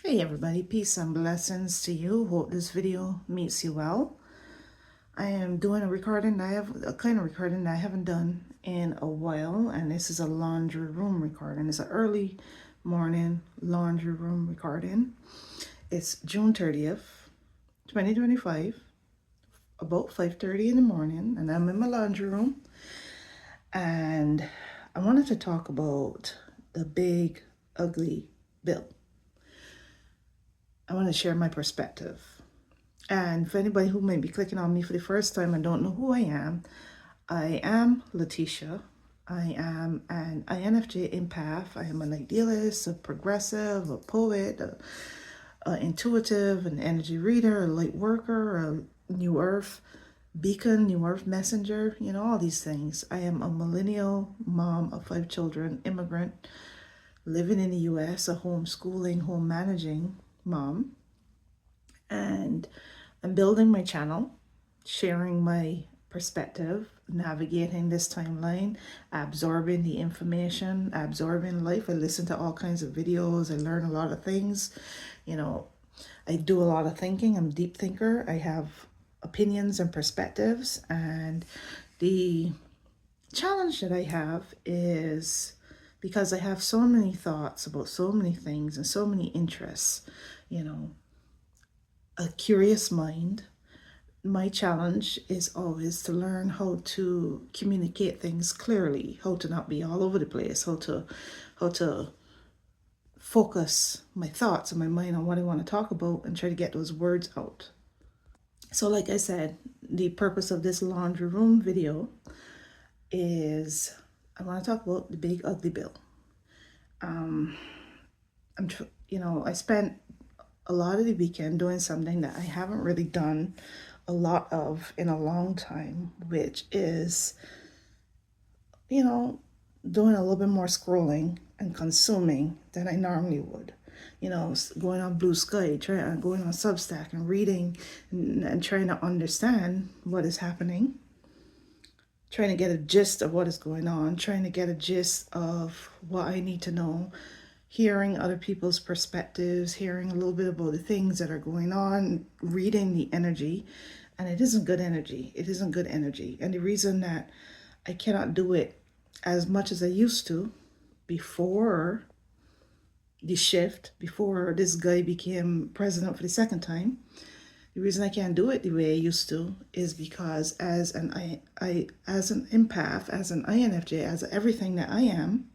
Hey everybody, peace and blessings to you. Hope this video meets you well. I am doing a recording. I have a kind of recording that I haven't done in a while, and this is a laundry room recording. It's an early morning laundry room recording. It's June 30th, 2025, about 5:30 in the morning, and I'm in my laundry room. And I wanted to talk about the big, ugly bill. I want to share my perspective. And for anybody who may be clicking on me for the first time and don't know who I am Letitia. I am an INFJ empath. I am an idealist, a progressive, a poet, a intuitive, an energy reader, a light worker, a New Earth beacon, New Earth messenger, all these things. I am a millennial mom of 5 children, immigrant, living in the US, a homeschooling, home managing mom. And I'm building my channel, sharing my perspective, navigating this timeline, absorbing the information, absorbing life. I listen to all kinds of videos. I learn a lot of things. I do a lot of thinking. I'm a deep thinker. I have opinions and perspectives. And the challenge that I have is because I have so many thoughts about so many things and so many interests, a curious mind. My challenge is always to learn how to communicate things clearly, how to not be all over the place, how to focus my thoughts and my mind on what I want to talk about and try to get those words out. So like I said, the purpose of this laundry room video is I want to talk about the big ugly bill. I spent a lot of the weekend doing something that I haven't really done a lot of in a long time, which is, doing a little bit more scrolling and consuming than I normally would. Going on Blue Sky, going on Substack and reading and trying to understand what is happening, trying to get a gist of what is going on, trying to get a gist of what I need to know, hearing other people's perspectives, hearing a little bit about the things that are going on, reading the energy. And it isn't good energy. It isn't good energy. And the reason that I cannot do it as much as I used to before the shift, before this guy became president for the second time, the reason I can't do it the way I used to is because as an empath, as an INFJ, as everything that I am,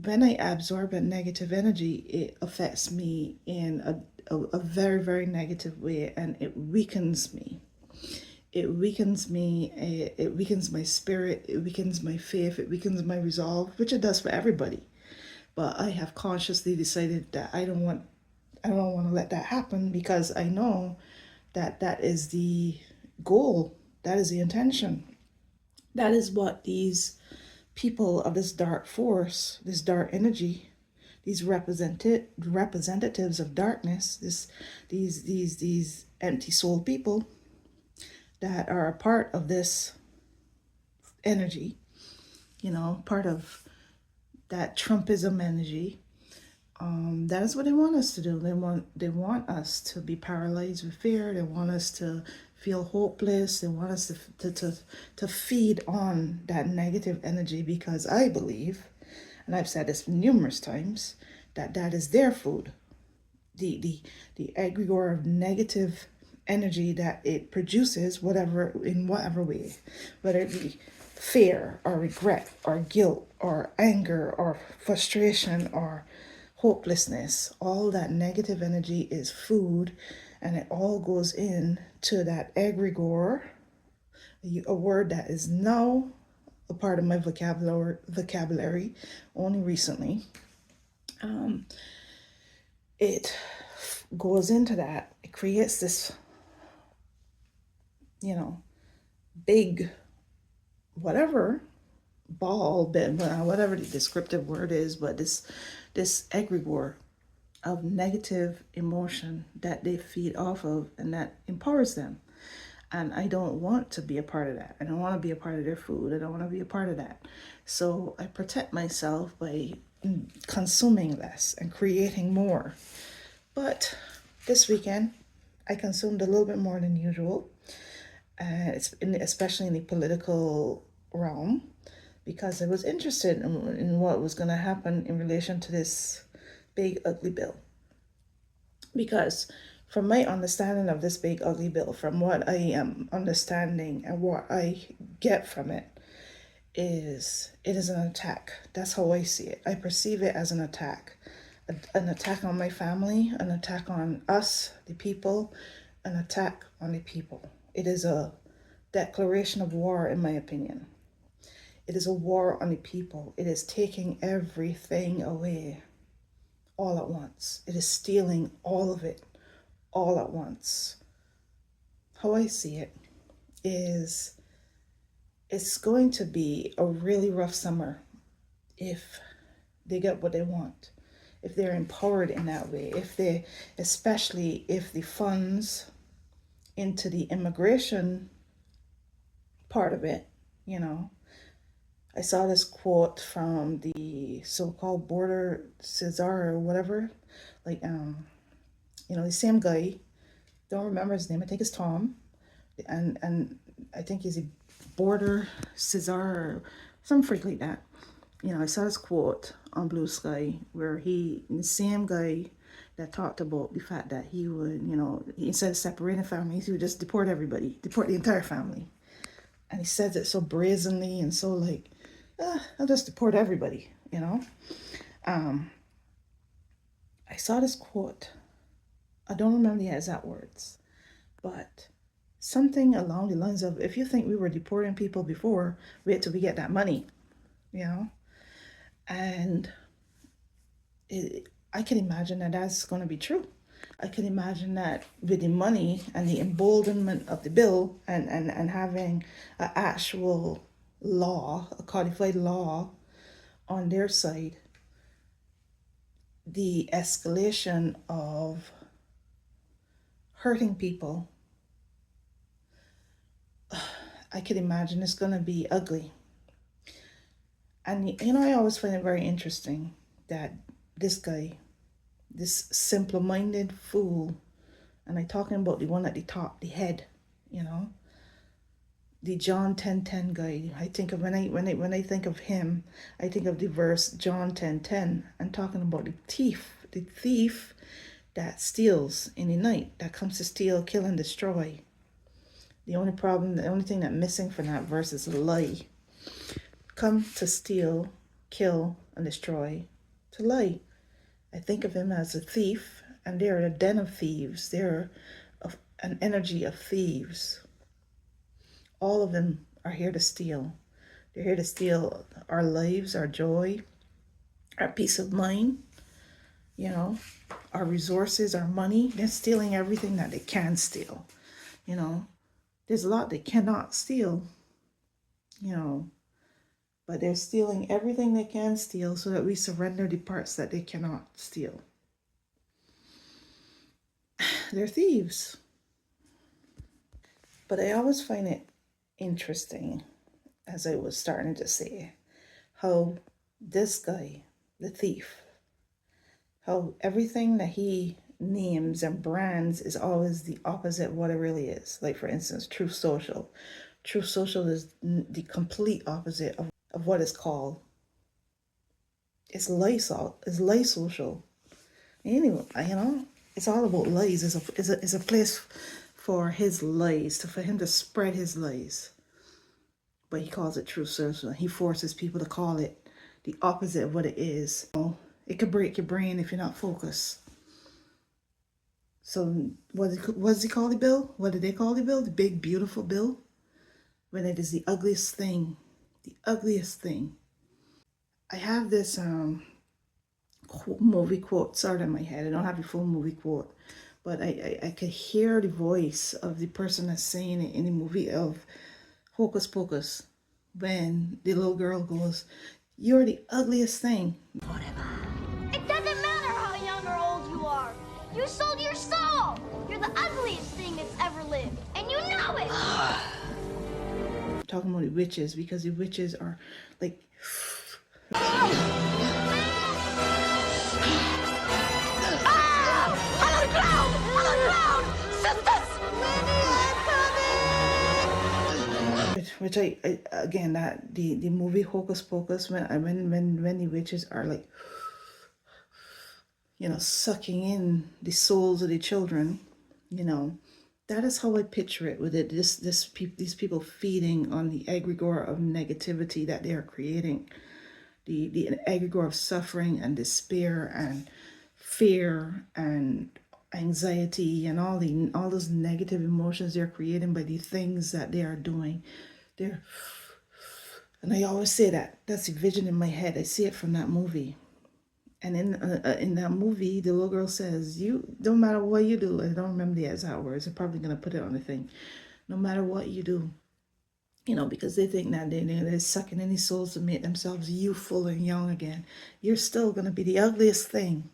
when I absorb a negative energy, it affects me in a very, very negative way, and it weakens me. It weakens me, it weakens my spirit, it weakens my faith, it weakens my resolve, which it does for everybody. But I have consciously decided that I don't want to let that happen, because I know that that is the goal, that is the intention. That is what these people of this dark force, this dark energy, these representatives of darkness, these empty soul people that are a part of this energy, part of that Trumpism energy. That is what they want us to do. They want us to be paralyzed with fear. They want us to feel hopeless. They want us to feed on that negative energy, because I believe, and I've said this numerous times, that that is their food. The egregore of negative energy that it produces, in whatever way, whether it be fear or regret or guilt or anger or frustration or hopelessness. All that negative energy is food, and it all goes in to that egregore, a word that is now a part of my vocabulary only recently. It goes into that. It creates this, big, whatever ball, whatever the descriptive word is, but this egregore of negative emotion that they feed off of, and that empowers them. And I don't want to be a part of that. I don't want to be a part of their food. I don't want to be a part of that. So I protect myself by consuming less and creating more. But this weekend, I consumed a little bit more than usual, especially in the political realm, because I was interested in what was going to happen in relation to this big, ugly bill. Because from my understanding of this big, ugly bill, from what I am understanding and what I get from it, it is an attack. That's how I see it. I perceive it as an attack. An attack on my family, an attack on us, the people, an attack on the people. It is a declaration of war, in my opinion. It is a war on the people. It is taking everything away all at once. It is stealing all of it all at once. How I see it is it's going to be a really rough summer if they get what they want, if they're empowered in that way, especially if the funds into the immigration part of it, you know. I saw this quote from the so-called border Cesar or whatever, like, the same guy, don't remember his name, I think it's Tom, and I think he's a border Cesar or some freak like that. I saw this quote on Blue Sky where the same guy that talked about the fact that he would, instead of separating families, he would just deport everybody, deport the entire family. And he says it so brazenly and so like, I'll just deport everybody, I saw this quote. I don't remember the exact words, but something along the lines of, if you think we were deporting people before, wait till we get that money, And I can imagine that that's going to be true. I can imagine that with the money and the emboldenment of the bill and having an actual law, a codified law on their side, the escalation of hurting people, I can imagine it's going to be ugly. And, I always find it very interesting that this guy, this simple-minded fool, and I'm talking about the one at the top, the head, the John 10:10 guy. I think of when I think of him, I think of the verse John 10:10. I'm talking about the thief that steals in the night, that comes to steal, kill, and destroy. The only thing that's missing from that verse is a lie. Come to steal, kill, and destroy, to lie. I think of him as a thief, and they're a den of thieves. They're an energy of thieves. All of them are here to steal. They're here to steal our lives, our joy, our peace of mind, our resources, our money. They're stealing everything that they can steal. There's a lot they cannot steal, but they're stealing everything they can steal so that we surrender the parts that they cannot steal. They're thieves. But I always find it interesting, as I was starting to say, how this guy, the thief, how everything that he names and brands is always the opposite of what it really is. Like, for instance, Truth Social. Truth Social is the complete opposite of what it's called. It's lie social. Anyway, it's all about lies. It's a place for his lies, for him to spread his lies. But he calls it Truth Social. He forces people to call it the opposite of what it is. It could break your brain if you're not focused. So what does he call the bill? What did they call the bill? The big, beautiful bill? When it is the ugliest thing. The ugliest thing. I have this movie quote started in my head. I don't have the full movie quote. But I could hear the voice of the person that's saying it in the movie of Hocus Pocus. When the little girl goes, "You're the ugliest thing." It doesn't matter how young or old you are. You sold your soul. You're the ugliest thing that's ever lived. And you know it. I'm talking about the witches, because the witches are like... which I again, that the movie Hocus Pocus, when the witches are like, you know, sucking in the souls of the children, you know, that is how I picture it, with it these people feeding on the egregore of negativity that they are creating, the egregore of suffering and despair and fear and anxiety and all those negative emotions they're creating by the things that they are doing. And I always say that's a vision in my head. I see it from that movie. And in that movie, the little girl says, "You don't matter what you do." I don't remember the exact words. I'm probably gonna put it on the thing. No matter what you do, you know, because they think that they're sucking any souls to make themselves youthful and young again. You're still gonna be the ugliest thing.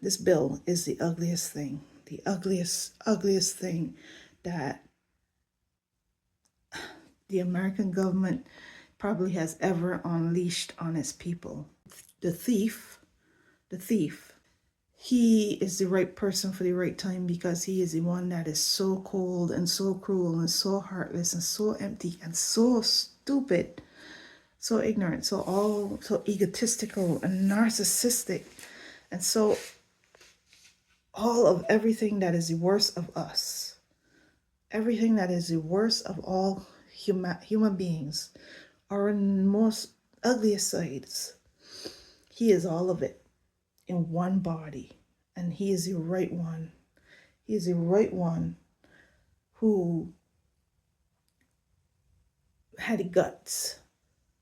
This bill is the ugliest thing, the ugliest thing that the American government probably has ever unleashed on its people. The thief, he is the right person for the right time, because he is the one that is so cold and so cruel and so heartless and so empty and so stupid, so ignorant, so egotistical and narcissistic, and so all of everything that is the worst of us, everything that is the worst of all human beings, our most ugliest sides. He is all of it in one body, and he is the right one. He is the right one who had the guts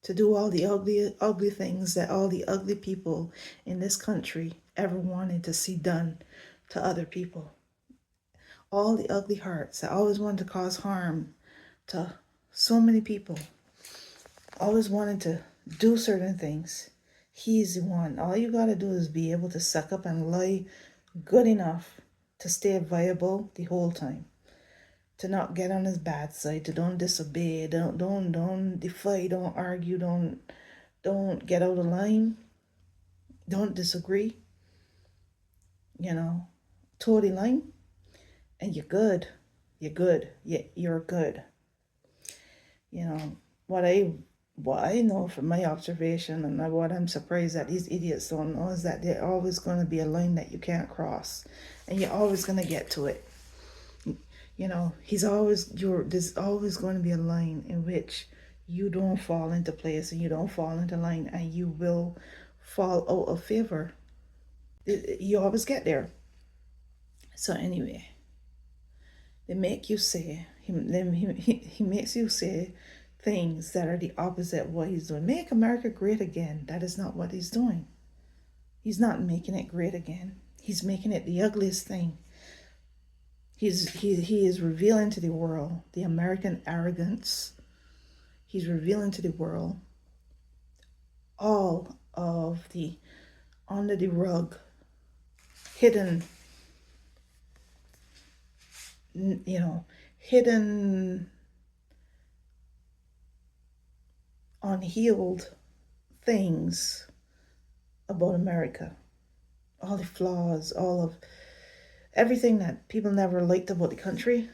to do all the ugly things that all the ugly people in this country ever wanted to see done to other people. All the ugly hearts that always wanted to cause harm to so many people, always wanted to do certain things. He's the one. All you gotta do is be able to suck up and lie good enough to stay viable the whole time, to not get on his bad side, to don't disobey, don't defy, don't argue, don't get out of line, don't disagree, you know, toe the line, and you're good. You're good. You're good. You know, what I know from my observation, and what I'm surprised that these idiots don't know, is that there's always going to be a line that you can't cross, and you're always going to get to it. You know, there's always going to be a line in which you don't fall into place and you don't fall into line, and you will fall out of favor. You always get there. So anyway, they make you say, he makes you say things that are the opposite of what he's doing. Make America great again. That is not what he's doing. He's not making it great again. He's making it the ugliest thing. He is revealing to the world the American arrogance. He's revealing to the world all of the under the rug, hidden, hidden, unhealed things about America. All the flaws, all of everything that people never liked about the country.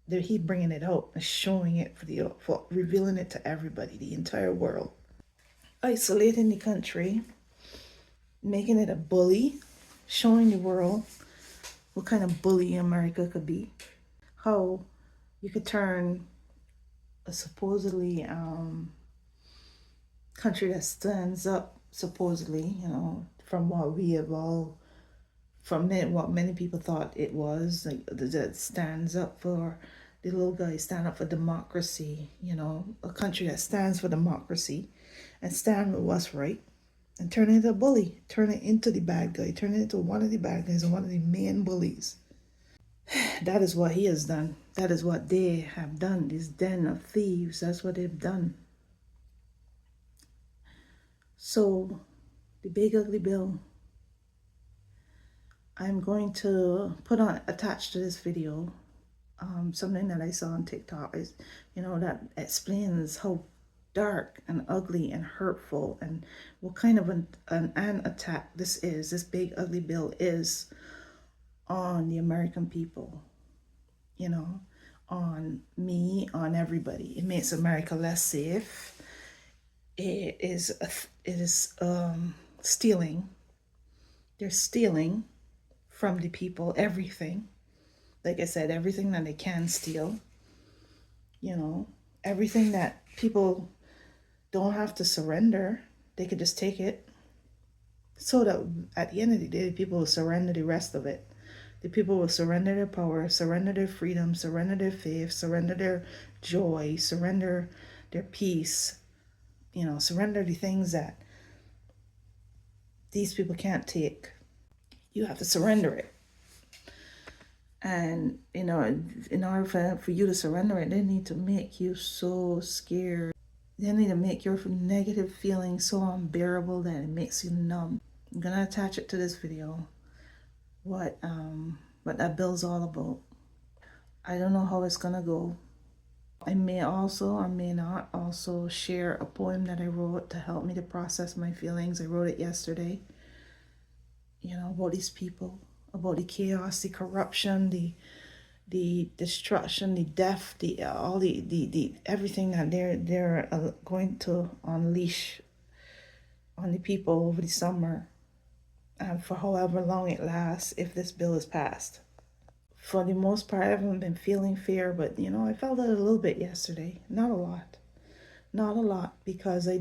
He bringing it out and showing it for revealing it to everybody, the entire world. Isolating the country, making it a bully, showing the world what kind of bully America could be. How you could turn a supposedly country that stands up, supposedly, from what we have all, from what many people thought it was, like, that stands up for the little guy, stand up for democracy, a country that stands for democracy and stand with what's right, and turn it into a bully, turn it into the bad guy, turn it into one of the bad guys and one of the main bullies. That is what he has done. That is what they have done. This den of thieves, that's what they've done. So, the big ugly bill, I'm going to put on attached to this video something that I saw on TikTok, is that explains how dark and ugly and hurtful and what kind of an attack this big ugly bill is on the American people, on me, on everybody. It makes America less safe. It is stealing. They're stealing from the people everything. Like I said, everything that they can steal. Everything that people don't have to surrender. They could just take it. So that at the end of the day, people will surrender the rest of it. The people will surrender their power, surrender their freedom, surrender their faith, surrender their joy, surrender their peace, surrender the things that these people can't take. You have to surrender it. And, in order for you to surrender it, they need to make you so scared. They need to make your negative feelings so unbearable that it makes you numb. I'm going to attach it to this video, what that bill's all about. I don't know how it's going to go. I may also or may not also share a poem that I wrote to help me to process my feelings. I wrote it yesterday, about these people, about the chaos, the corruption, the destruction, the death, the everything that they're going to unleash on the people over the summer, and for however long it lasts, if this bill is passed. For the most part, I haven't been feeling fear, but I felt it a little bit yesterday. Not a lot, because I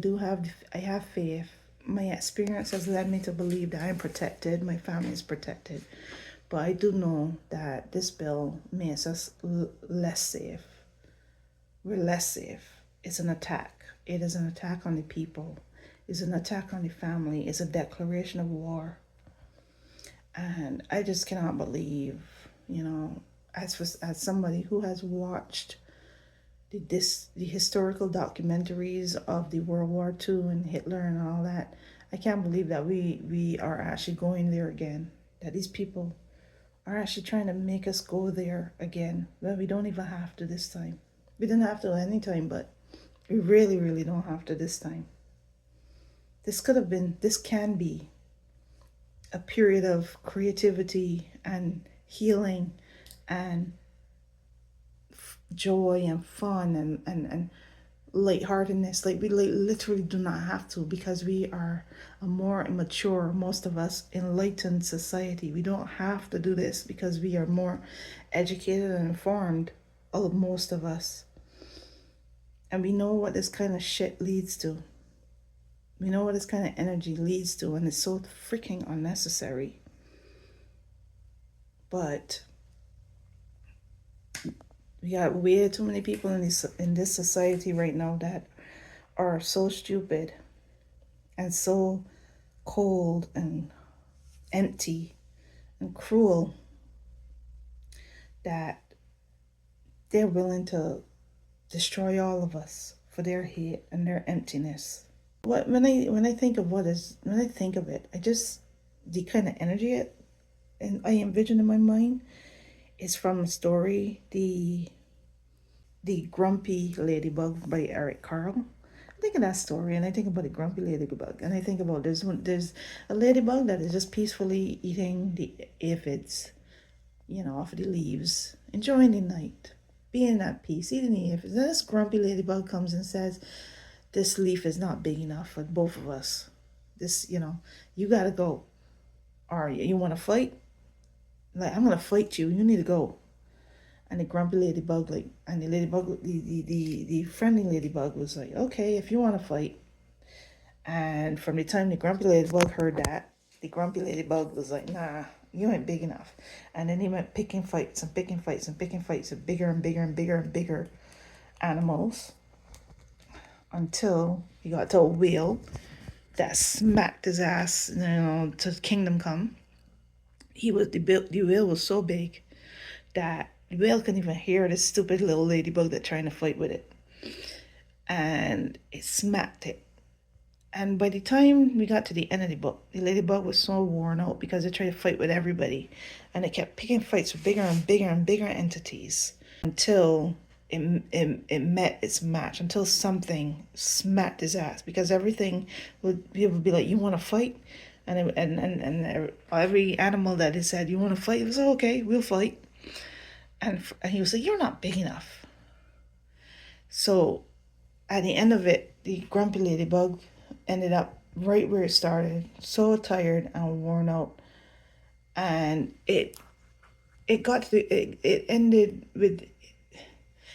have faith. My experience has led me to believe that I'm protected, my family is protected. But I do know that this bill makes us less safe. We're less safe. It's an attack. It is an attack on the people. It's an attack on the family. It's a declaration of war. And I just cannot believe, as somebody who has watched the historical documentaries of the World War II and Hitler and all that, I can't believe that we are actually going there again. That these people are actually trying to make us go there again. Well, we don't even have to this time. We didn't have to any time, but we really, really don't have to this time. This can be a period of creativity and healing and joy and fun and lightheartedness. Like, we literally do not have to, because we are a more mature, most of us, enlightened society. We don't have to do this because we are more educated and informed, most of us. And we know what this kind of shit leads to. We know what this kind of energy leads to, and it's so freaking unnecessary. But we got way too many people in this society right now that are so stupid and so cold and empty and cruel that they're willing to destroy all of us for their hate and their emptiness. When I think of it, I just, the kind of energy I envision in my mind is from a story, the Grumpy Ladybug by Eric Carle. I think of that story, and I think about the Grumpy Ladybug, and I think about there's a ladybug that is just peacefully eating the aphids, off of the leaves, enjoying the night, being at peace, eating the aphids. Then this Grumpy Ladybug comes and says, "This leaf is not big enough for both of us. This, you gotta go. Or you want to fight? Like, I'm gonna fight you. You need to go." And the grumpy ladybug, and the ladybug, the friendly ladybug was like, "Okay, if you want to fight." And from the time the grumpy ladybug heard that, the grumpy ladybug was like, "Nah, you ain't big enough." And then he went picking fights and picking fights and picking fights with bigger and bigger and bigger and bigger animals, until he got to a whale that smacked his ass, to kingdom come. The whale was so big that the whale couldn't even hear this stupid little ladybug that trying to fight with it. And it smacked it. And by the time we got to the end of the book, the ladybug was so worn out because it tried to fight with everybody. And it kept picking fights with bigger and bigger and bigger entities until it met its match, until something smacked his ass. Because everything people would be like, "You want to fight?" And every animal that it said, "You want to fight?" It was, "Okay, we'll fight." And he was like, "You're not big enough." So at the end of it, the grumpy ladybug ended up right where it started, so tired and worn out. And it got to it ended with it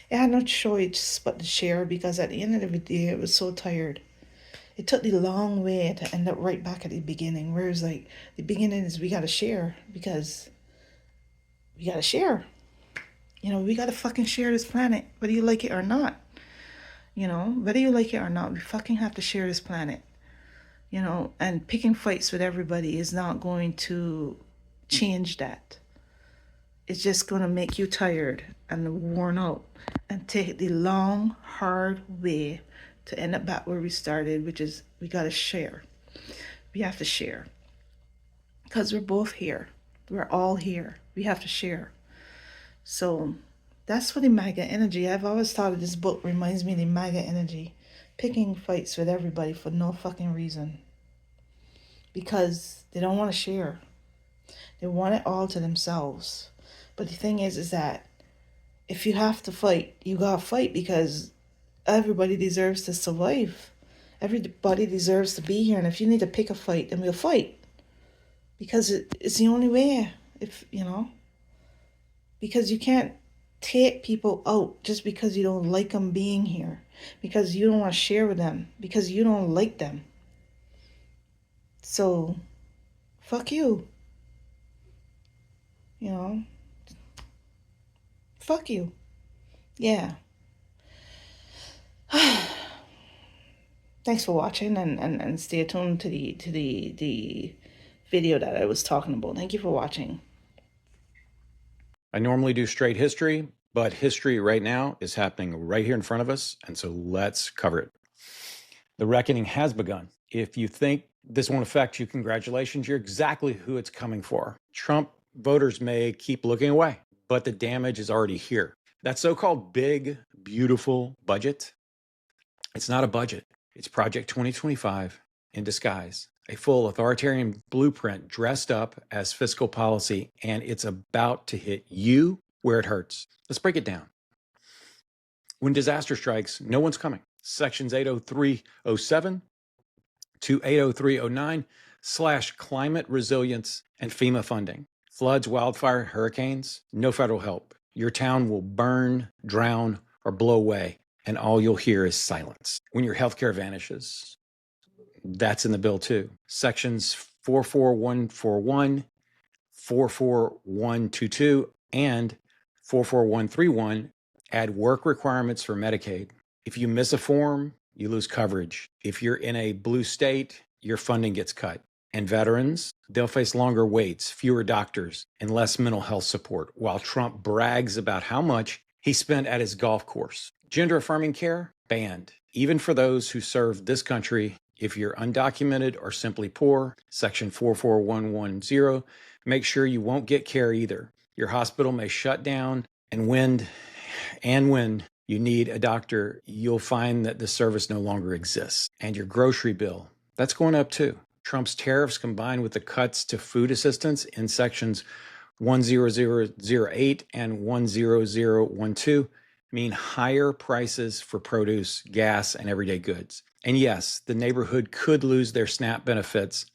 had no choice but to share, because at the end of the day it was so tired. It took the long way to end up right back at the beginning. Whereas like the beginning is we gotta share, because we gotta share. We gotta fucking share this planet, whether you like it or not. Whether you like it or not, we fucking have to share this planet. And picking fights with everybody is not going to change that. It's just going to make you tired and worn out and take the long, hard way to end up back where we started, which is we got to share. We have to share. Because we're both here. We're all here. We have to share. So that's what the MAGA energy. I've always thought of this book reminds me of the MAGA energy. Picking fights with everybody for no fucking reason. Because they don't want to share. They want it all to themselves. But the thing is that if you have to fight, you gotta fight, because everybody deserves to survive. Everybody deserves to be here. And if you need to pick a fight, then we'll fight. Because it's the only way. Because you can't take people out just because you don't like them being here. Because you don't want to share with them. Because you don't like them. So, fuck you. Fuck you. Yeah. Thanks for watching, and stay tuned to the video that I was talking about. Thank you for watching. I normally do straight history, but history right now is happening right here in front of us, and so let's cover it. The reckoning has begun. If you think this won't affect you, congratulations, you're exactly who it's coming for. Trump voters may keep looking away, but the damage is already here. That so-called big, beautiful budget, it's not a budget. It's Project 2025 in disguise. A full authoritarian blueprint dressed up as fiscal policy, and it's about to hit you where it hurts. Let's break it down. When disaster strikes, no one's coming. Sections 80307 to 80309/climate resilience and FEMA funding. Floods, wildfire, hurricanes, no federal help. Your town will burn, drown, or blow away, and all you'll hear is silence. When your healthcare vanishes, that's in the bill too. Sections 44141, 44122, and 44131 add work requirements for Medicaid. If you miss a form, you lose coverage. If you're in a blue state, your funding gets cut. And veterans, they'll face longer waits, fewer doctors, and less mental health support, while Trump brags about how much he spent at his golf course. Gender-affirming care, banned, even for those who serve this country. If you're undocumented or simply poor, Section 44110, make sure you won't get care either. Your hospital may shut down, and when you need a doctor, you'll find that the service no longer exists. And your grocery bill, that's going up too. Trump's tariffs combined with the cuts to food assistance in sections 10008 and 10012 mean higher prices for produce, gas, and everyday goods. And yes, the neighborhood could lose their SNAP benefits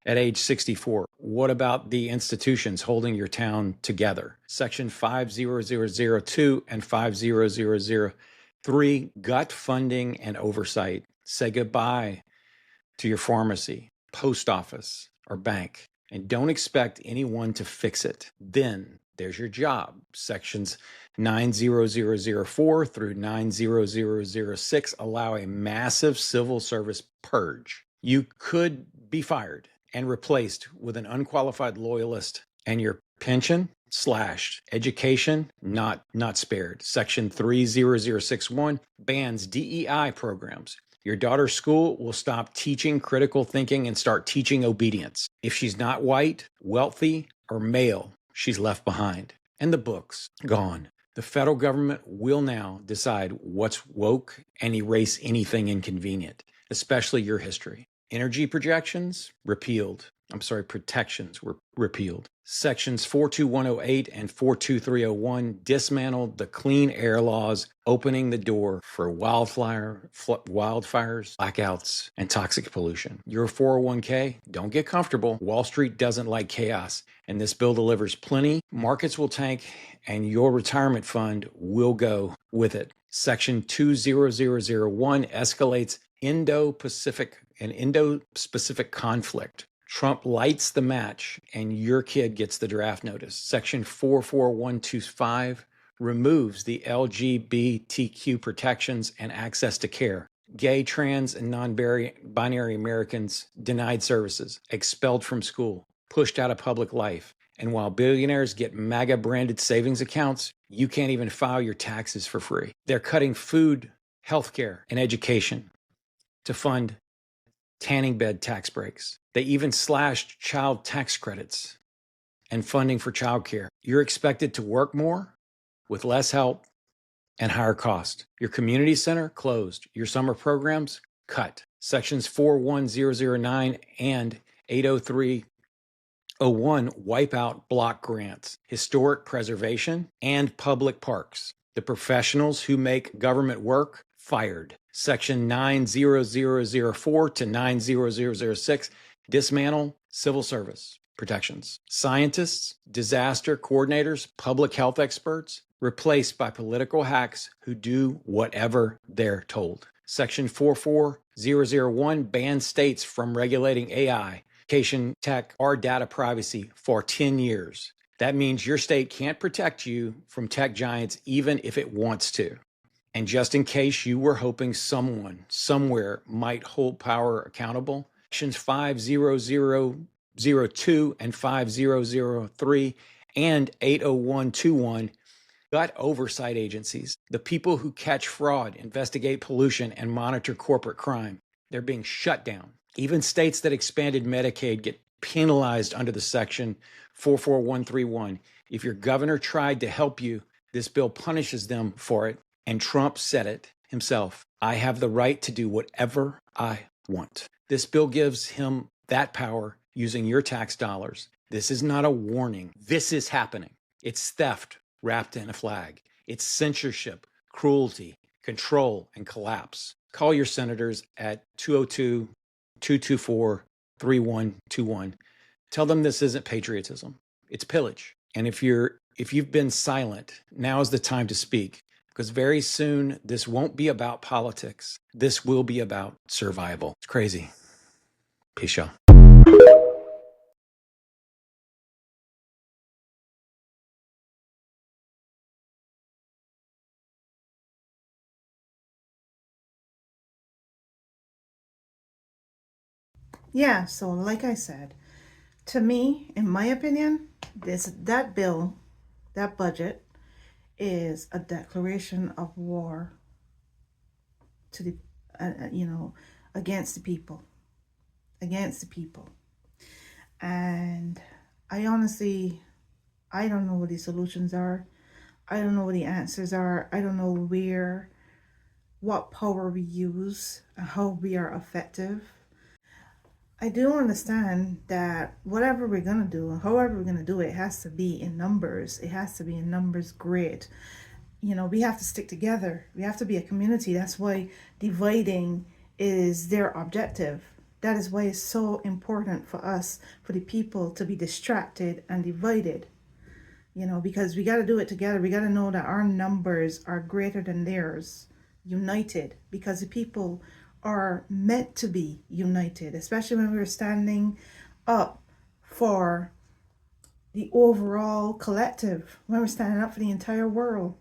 at age 64. What about the institutions holding your town together? Section 50002 and 50003, gut funding and oversight. Say goodbye to your pharmacy, post office, or bank, and don't expect anyone to fix it. Then there's your job. Sections 90004 through 90006 allow a massive civil service purge. You could be fired and replaced with an unqualified loyalist, and your pension slashed. Education not spared. Section 30061 bans DEI programs. Your daughter's school will stop teaching critical thinking and start teaching obedience. If she's not white, wealthy, or male, she's left behind. And the books, gone. The federal government will now decide what's woke and erase anything inconvenient, especially your history. Energy projections, repealed. protections were repealed. Sections 42108 and 42301 dismantled the clean air laws, opening the door for wildfires, blackouts, and toxic pollution. Your 401k, don't get comfortable. Wall Street doesn't like chaos, and this bill delivers plenty. Markets will tank, and your retirement fund will go with it. Section 20001 escalates Indo-Pacific conflict. Trump lights the match and your kid gets the draft notice. Section 44125 removes the LGBTQ protections and access to care. Gay, trans, and non-binary Americans denied services, expelled from school, pushed out of public life. And while billionaires get MAGA-branded savings accounts, you can't even file your taxes for free. They're cutting food, healthcare, and education to fund tanning bed tax breaks. They even slashed child tax credits and funding for childcare. You're expected to work more with less help and higher cost. Your community center closed. Your summer programs cut. Sections 41009 and 80301 wipe out block grants, historic preservation, and public parks. The professionals who make government work fired. Section 90004 to 90006 dismantle civil service protections. Scientists, disaster coordinators, public health experts replaced by political hacks who do whatever they're told. Section 44001 bans states from regulating AI, education, tech, or data privacy for 10 years. That means your state can't protect you from tech giants even if it wants to. And just in case you were hoping someone somewhere might hold power accountable, Sections 50002 and 5003 and 80121 gut oversight agencies, the people who catch fraud, investigate pollution, and monitor corporate crime. They're being shut down. Even states that expanded Medicaid get penalized under the Section 44131. If your governor tried to help you, this bill punishes them for it. And Trump said it himself. I have the right to do whatever I want. This bill gives him that power using your tax dollars. This is not a warning. This is happening. It's theft wrapped in a flag. It's censorship, cruelty, control, and collapse. Call your senators at 202-224-3121. Tell them this isn't patriotism. It's pillage. And if you've been silent, now is the time to speak. Because very soon, this won't be about politics. This will be about survival. It's crazy. Peace, y'all. Yeah, so like I said, to me, in my opinion, that bill, that budget, is a declaration of war to the, against the people, And I honestly, I don't know what the solutions are. I don't know what the answers are. I don't know what power we use, and how we are effective. I do understand that whatever we're going to do, however we're going to do it, it has to be in numbers. It has to be in numbers great. We have to stick together. We have to be a community. That's why dividing is their objective. That is why it's so important for us, for the people, to be distracted and divided. Because we got to do it together. We got to know that our numbers are greater than theirs, united, because the people are meant to be united, especially when we're standing up for the overall collective, when we're standing up for the entire world.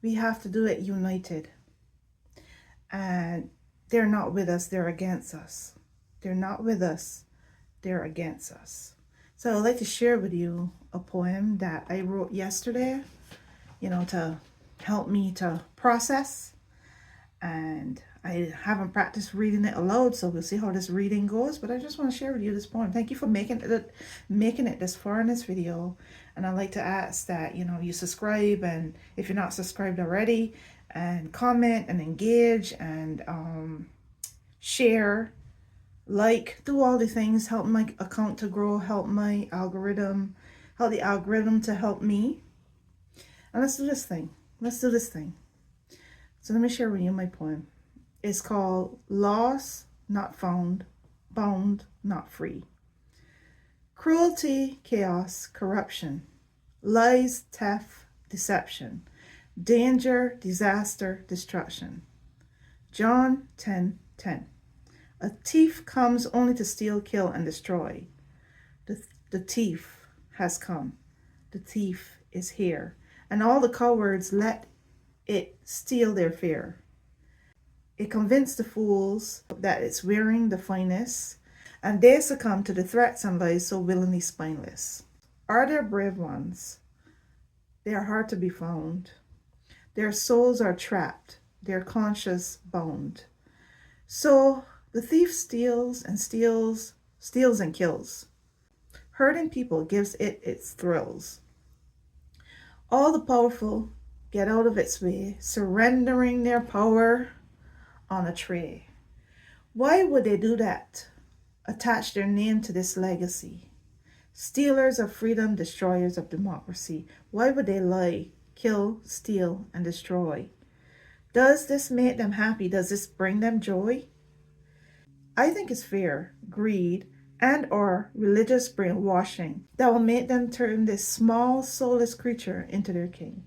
We have to do it united. And they're not with us, they're against us. They're not with us, they're against us. So I'd like to share with you a poem that I wrote yesterday, to help me to process. And I haven't practiced reading it aloud, so we'll see how this reading goes. But I just want to share with you this poem. Thank you for making it this far in this video. And I'd like to ask that you subscribe, and if you're not subscribed already, and comment and engage and share like, do all the things, help my account to grow, help my algorithm, help the algorithm to help me. And let's do this thing. Let's do this thing. So let me share with you my poem. It's called Lost, Not Found, Bound, Not Free. Cruelty, chaos, corruption, lies, theft, deception, danger, disaster, destruction. John 10:10. A thief comes only to steal, kill, and destroy. The thief has come. The thief is here. And all the cowards let it steal their fear. It convinced the fools that it's wearing the finest, and they succumb to the threats and lies so willingly spineless. Are there brave ones? They are hard to be found. Their souls are trapped, their conscience bound. So the thief steals and kills. Hurting people gives it its thrills. All the powerful get out of its way, surrendering their power on a tray. Why would they do that? Attach their name to this legacy. Stealers of freedom, destroyers of democracy. Why would they lie, kill, steal, and destroy? Does this make them happy? Does this bring them joy? I think it's fear, greed, and or religious brainwashing that will make them turn this small, soulless creature into their king.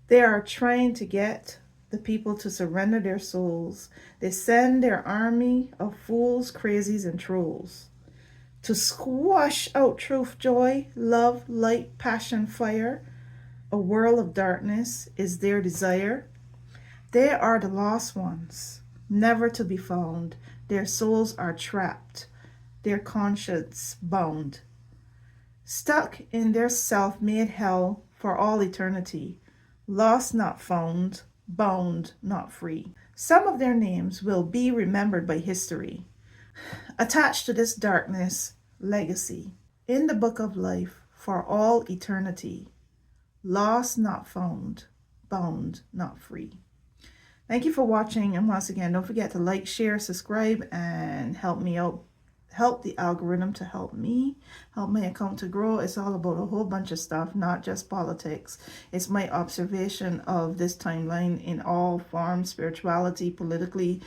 They are trying to get the people to surrender their souls. They send their army of fools, crazies, and trolls to squash out truth, joy, love, light, passion, fire. A world of darkness is their desire. They are the lost ones, never to be found. Their souls are trapped, their conscience bound, stuck in their self-made hell for all eternity, lost not found, bound not free. Some of their names will be remembered by history, attached to this darkness legacy, in the book of life for all eternity, lost not found, bound not free. Thank you for watching, and once again, don't forget to like, share, subscribe, and help me out. Help the algorithm to help me, help my account to grow. It's all about a whole bunch of stuff, not just politics. It's my observation of this timeline in all forms, spirituality, politically,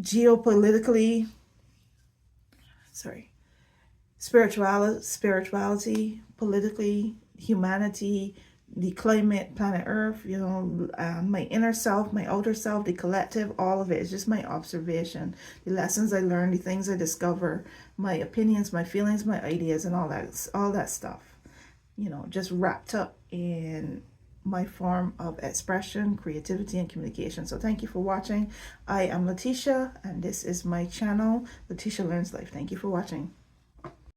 geopolitically, spirituality, politically, humanity, the climate, planet Earth, my inner self, my outer self, the collective, all of it is just my observation, the lessons I learn, the things I discover, my opinions, my feelings, my ideas, and all that stuff, just wrapped up in my form of expression, creativity, and communication. So thank you for watching. I am Letitia, and this is my channel, Letitia Learns Life. Thank you for watching.